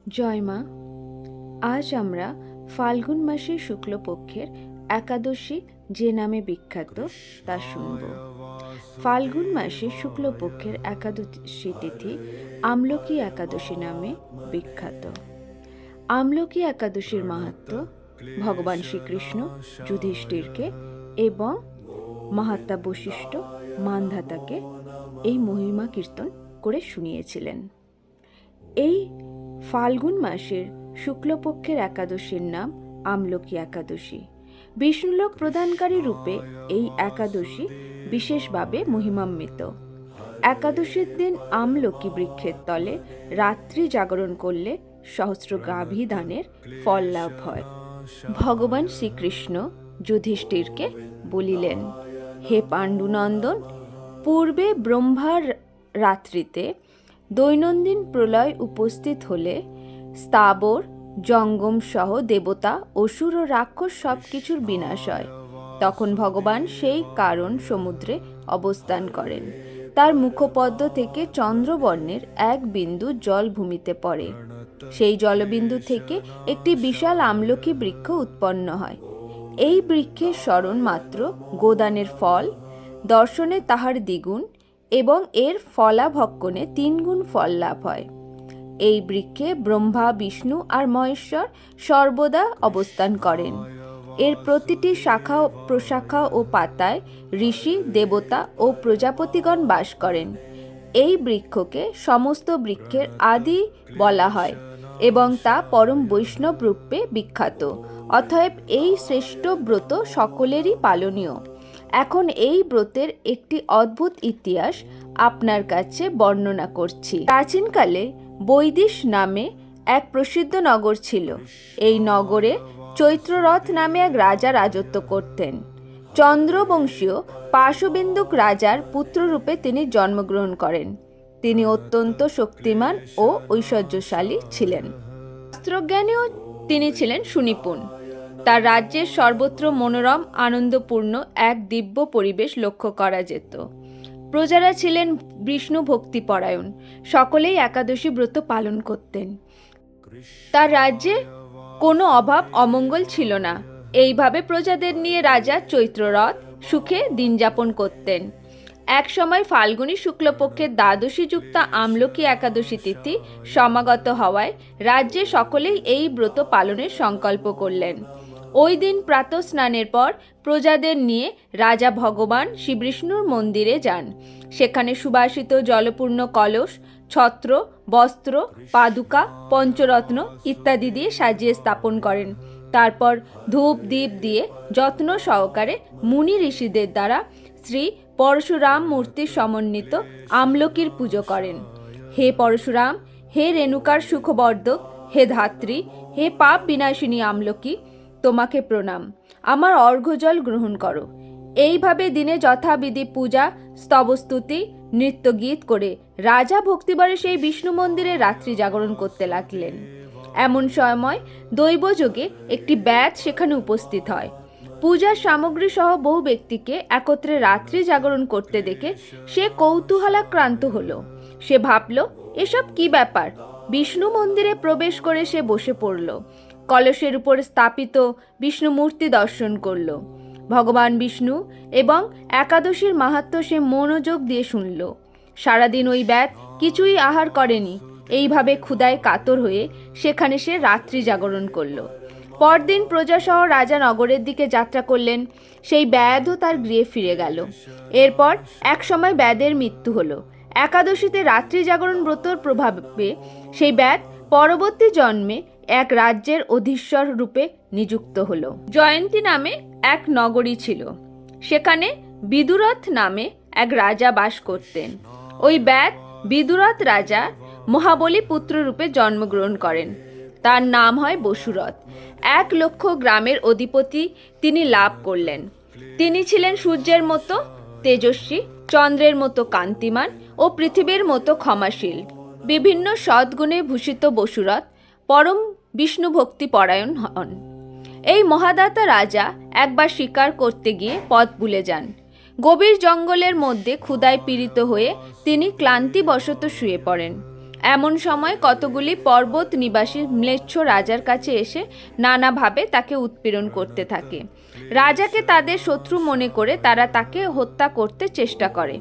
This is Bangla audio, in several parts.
জয় মা। আজ আমরা ফাল্গুন মাসের শুক্লপক্ষের একাদশী যে নামে বিখ্যাত তা শুনব। ফাল্গুন মাসের শুক্লপক্ষের একাদশী তিথি আমলকি একাদশী নামে বিখ্যাত। আমলকি একাদশীর মাহাত্ম্য ভগবান শ্রীকৃষ্ণ যুধিষ্ঠিরকে এবং মহাত্মা বশিষ্ঠ মান্ধাতাকে এই মহিমা কীর্তন করে শুনিয়েছিলেন। এই ফাল্গুন মাসের শুক্লপক্ষের একাদশীর নাম আমলকি একাদশী। বিষ্ণুলোক প্রদানকারী রূপে এই একাদশী বিশেষভাবে মহিমান্বিত। একাদশীর দিন আমলকি বৃক্ষের তলে রাত্রি জাগরণ করলে সহস্র গাভী দানের ফল লাভ হয়। ভগবান শ্রীকৃষ্ণ যুধিষ্ঠিরকে বলিলেন, হে পাণ্ডুনন্দন, পূর্বে ব্রহ্মার রাত্রিতে দৈনন্দিন প্রলয় উপস্থিত হলে স্থাবর জঙ্গম সহ দেবতা অসুর ও রাক্ষস সব কিছুর বিনাশ হয়। তখন ভগবান সেই কারণ সমুদ্রে অবস্থান করেন। তার মুখপদ্ম থেকে চন্দ্রবর্ণের এক বিন্দু জল ভূমিতে পড়ে। সেই জলবিন্দু থেকে একটি বিশাল আমলকি বৃক্ষ উৎপন্ন হয়। এই বৃক্ষের স্মরণ মাত্র গোদানের ফল, দর্শনে তাহার দ্বিগুণ এবং এর ফলাভক্ষণে 3 গুণ ফল লাভ হয়। এই বৃক্ষে ব্রহ্মা, বিষ্ণু আর মহেশ্বর সর্বদা অবস্থান করেন। এর প্রতিটি শাখা প্রশাখা ও পাতায় ঋষি, দেবতা ও প্রজাপতিগণ বাস করেন। এই বৃক্ষকে সমস্ত বৃক্ষের আদি বলা হয় এবং তা পরম বৈষ্ণব রূপে বিখ্যাত। অতএব এই শ্রেষ্ঠ ব্রত সকলেরই পালনীয়। এখন এই ব্রতের একটি অদ্ভুত ইতিহাস আপনার কাছে বর্ণনা করছি। প্রাচীনকালে বৈদিশ নামে এক প্রসিদ্ধ নগর ছিল। এই নগরে চৈত্ররথ নামে এক রাজা রাজত্ব করতেন। চন্দ্রবংশীয় পাশবিন্দুক রাজার পুত্ররূপে তিনি জন্মগ্রহণ করেন। তিনি অত্যন্ত শক্তিমান ও ঐশ্বর্যশালী ছিলেন। শাস্ত্রজ্ঞানেও তিনি ছিলেন সুনিপুণ। তার রাজ্যের সর্বত্র মনোরম আনন্দপূর্ণ এক দিব্য পরিবেশ লক্ষ্য করা যেত। প্রজারা ছিলেন বিষ্ণু ভক্তিপরায়ণ, সকলেই একাদশী ব্রত পালন করতেন। তার রাজ্যে কোনো অভাব অমঙ্গল ছিল না। এইভাবে প্রজাদের নিয়ে রাজা চৈত্ররথ সুখে দিন যাপন করতেন। এক সময় ফাল্গুনী শুক্লপক্ষের দ্বাদশী যুক্ত আমলকি একাদশী তিথি সমাগত হওয়ায় রাজ্যে সকলেই এই ব্রত পালনের সংকল্প করলেন। ওই দিন প্রাতঃ স্নানের পর প্রজাদের নিয়ে রাজা ভগবান শ্রীবিষ্ণুর মন্দিরে যান। সেখানে সুবাসিত জলপূর্ণ কলস, ছত্র, বস্ত্র, পাদুকা, পঞ্চরত্ন ইত্যাদি দিয়ে সাজিয়ে স্থাপন করেন। তারপর ধূপ দীপ দিয়ে যত্ন সহকারে মুনি ঋষিদের দ্বারা শ্রী পরশুরাম মূর্তির সমন্বিত আমলকির পুজো করেন। হে পরশুরাম, হে রেণুকার সুখবর্ধক, হে ধাত্রী, হে পাপ বিনাশিনী আমলকি, তোমাকে প্রণাম। আমার অর্ঘ্যজল গ্রহণ করো। এইভাবে দিনে যথাবিধি পূজা, স্তবস্তুতি, নৃত্যগীত করে রাজা ভক্তিভরে সেই বিষ্ণু মন্দিরে রাত্রি জাগরণ করতে লাগলেন। এমন সময় দৈবযোগে একটি ব্যাধ সেখানে উপস্থিত হয়। পূজার সামগ্রী সহ বহু ব্যক্তিকে একত্রে রাত্রি জাগরণ করতে দেখে সে কৌতূহলাক্রান্ত হলো। সে ভাবল, এসব কি ব্যাপার? বিষ্ণু মন্দিরে প্রবেশ করে সে বসে পড়ল। কলসের উপর স্থাপিত বিষ্ণু মূর্তি দর্শন করল। ভগবান বিষ্ণু এবং একাদশীর মাহাত্ম্য সে মনোযোগ দিয়ে শুনল। সারাদিন ওই ব্যাধ কিছুই আহার করেনি। এইভাবে ক্ষুধায় কাতর হয়ে সেখানে সে রাত্রি জাগরণ করল। পরদিন প্রজাসহ রাজা নগরের দিকে যাত্রা করলেন। সেই ব্যাধও তার গৃহে ফিরে গেল। এরপর এক সময় ব্যাধের মৃত্যু হলো। একাদশীতে রাত্রি জাগরণ ব্রতর প্রভাবে সেই ব্যাধ পরবর্তী জন্মে এক রাজ্যের অধীশ্বর রূপে নিযুক্ত হলো। জয়ন্তী নামে এক নগরী ছিল। সেখানে বিদুরথ নামে এক রাজা বাস করতেন। ওই ব্যাধ বিদুরথ রাজা মহাবলী পুত্র রূপে জন্মগ্রহণ করেন। তার নাম হয় বসুরথ। 1,00,000 গ্রামের অধিপতি তিনি লাভ করলেন। তিনি ছিলেন সূর্যের মতো তেজস্বী, চন্দ্রের মতো কান্তিমান ও পৃথিবীর মতো ক্ষমাশীল। বিভিন্ন সদ্গুণে ভূষিত বসুরথ পরম বিষ্ণু ভক্তি পরায়ণ হন। এই মহাদাতা রাজা একবার শিকার করতে গিয়ে পথ ভুলে যান। গভীর জঙ্গলের মধ্যে ক্ষুধায় পীড়িত হয়ে তিনি ক্লান্তিবশত শুয়ে পড়েন। এমন সময় কতগুলি পর্বত নিবাসী ম্লেচ্ছ রাজার কাছে এসে নানাভাবে তাকে উৎপীড়ন করতে থাকে। রাজাকে তাদের শত্রু মনে করে তারা তাকে হত্যা করতে চেষ্টা করে।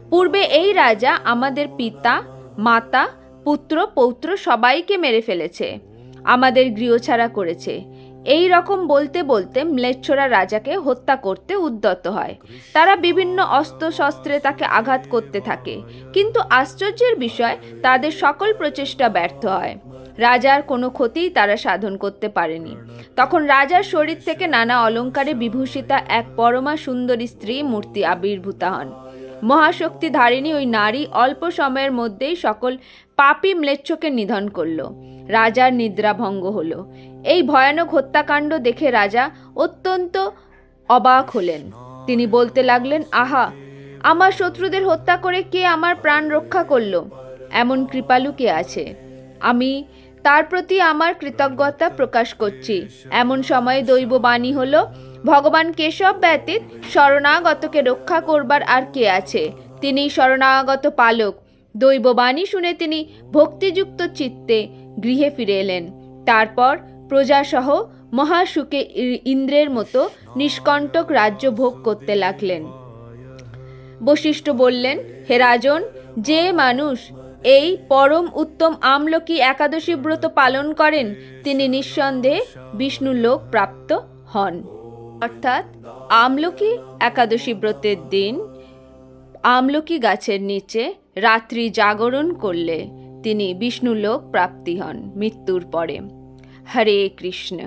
পূর্বে এই রাজা আমাদের পিতা, মাতা, পুত্র, পৌত্র সবাইকে মেরে ফেলেছে, আমাদের গৃহছাড়া করেছে। এই রকম বলতে বলতে ম্লেচ্ছরা রাজাকে হত্যা করতে উদ্যত হয়। তারা বিভিন্ন অস্ত্র শস্ত্রে তাকে আঘাত করতে থাকে, কিন্তু আশ্চর্যের বিষয় তাদের সকল প্রচেষ্টা ব্যর্থ হয়। রাজার কোনো ক্ষতিই তারা সাধন করতে পারেনি। তখন রাজার শরীর থেকে নানা অলঙ্কারে বিভূষিতা এক পরমা সুন্দরী স্ত্রী মূর্তি আবির্ভূতা হন। মহাশক্তি ধারিণী ওই নারী অল্প সময়ের মধ্যেই সকল পাপী ম্লেচ্ছকে নিধন করল। রাজার নিদ্রাভঙ্গ হলো। এই ভয়ানক হত্যাকাণ্ড দেখে রাজা অত্যন্ত অবাক হলেন। তিনি বলতে লাগলেন, আহা, আমার শত্রুদের হত্যা করে কে আমার প্রাণ রক্ষা করল? এমন কৃপালু কে আছে? আমি তার প্রতি আমার কৃতজ্ঞতা প্রকাশ করছি। এমন সময়ে দৈববাণী হলো, ভগবান কেশব ব্যতীত শরণাগতকে রক্ষা করবার আর কে আছে? তিনি শরণাগত পালক। দৈববাণী শুনে তিনি ভক্তিযুক্ত চিত্তে গৃহে ফিরে এলেন। তারপর প্রজাসহ মহাসুখে ইন্দ্রের মতো নিষ্কণ্টক রাজ্য ভোগ করতে লাগলেন। বশিষ্ঠ বললেন, হে রাজন, যে মানুষ এই পরম উত্তম আমলকি একাদশী ব্রত পালন করেন তিনি নিঃসন্দেহে বিষ্ণু লোক প্রাপ্ত হন। অর্থাৎ আমলকি একাদশী ব্রতের দিন আমলকি গাছের নিচে রাত্রি জাগরণ করলে তিনি বিষ্ণু লোক প্রাপ্তি হন মৃত্যুর পরে। হরে কৃষ্ণ।